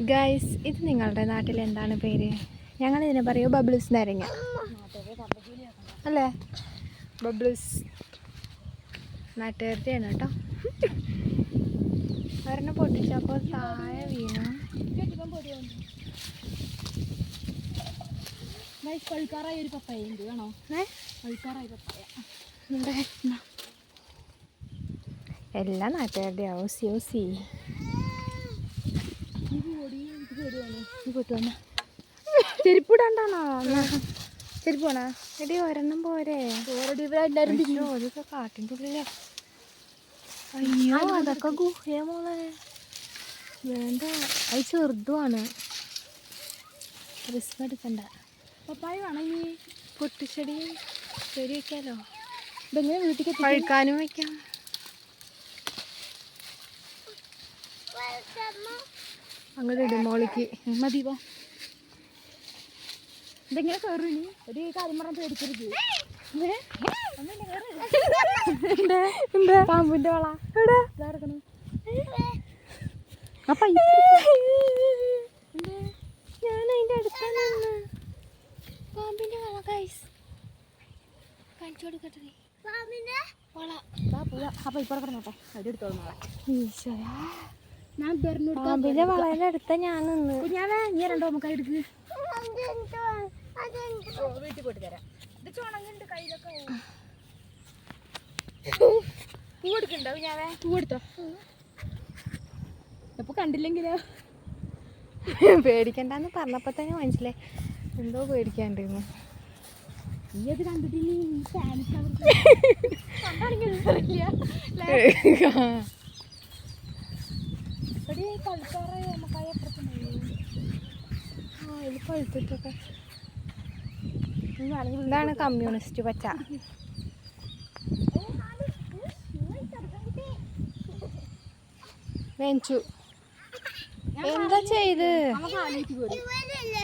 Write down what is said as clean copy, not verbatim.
Guys, ഇത് നിങ്ങളുടെ നാട്ടിൽ എന്താണ് പേര്? ഞങ്ങൾ ഇതിനെ പറയൂ ബബിൾസ് നാരങ്ങ അല്ലേ? ബബിൾസ് നാട്ടുകാരുടെയാണ് കേട്ടോ. ഒരെണ്ണം പൊട്ടിച്ചപ്പോൾ താഴെ വീണു. പഴുക്കാറായ ഒരു പപ്പായ ഉണ്ട് വേണോ? പഴുക്കാറായ പപ്പായ എല്ലാ നാട്ടുകാരുടെ ഔസി ഔസി ചെരുപ്പിടാണ്ടാണോ? ചെരുപ്പ് വേണോ? എടി ഒരെണ്ണം പോരെ? അതൊക്കെ കാട്ടിൻ്റെ ഉള്ളിലെ. അയ്യോ, അതൊക്കെ ഗുഹയെ മോളെ. വേണ്ട, അത് ചെറുതുമാണ്. റിസ്ക് എടുക്കണ്ട. പപ്പായ വേണം. ഇനി പൊട്ടിച്ചെടി ചെടി വയ്ക്കാലോ. ഇതെങ്ങനെ വീട്ടിൽ പഴുക്കാനും വയ്ക്കാം. അങ്ങോട്ട് ഇടുമോളിക്ക് മതി. പോ ഇതെങ്ങനെ കയറും? ഇനി ഒരു കാര്യം പറഞ്ഞാൽ പേടിക്കരുത്. പാമ്പിന്റെ വള ഞാൻ അതിന്റെ അടുത്താണ്. പാമ്പിന്റെ വള ഗൈസ് കാണിച്ചു കൊടുക്കട്ടെ. അപ്പൊ ഇപ്പൊ കിടന്നോട്ടെ, അവിടെ എടുത്തോളൂ നാളെ. ഞാൻ പാമ്പിന്റെ വളയുടെ അടുത്ത ഞാൻ നിന്ന്. നീ രണ്ടോ നമുക്ക് എടുക്ക്. വീട്ടിൽ പോയിട്ട് തരാം. ഇത് ചുണങ്ങുണ്ട് കയ്യിലൊക്കെ. പൂ എടുക്കണ്ടോ? പൂ എടുത്തോ. അപ്പൊ കണ്ടില്ലെങ്കിലോ? പേടിക്കണ്ടെന്ന് പറഞ്ഞപ്പോ തന്നെ മനസ്സിലായി എന്തോ പേടിക്കാണ്ടിരുന്നു. നീ അത് കണ്ടിട്ടില്ല. പഴുത്തിട്ടൊക്കെ ഇതാണ് കമ്മ്യൂണിസ്റ്റ് പച്ച. വെഞ്ചു എന്താ ചെയ്ത്?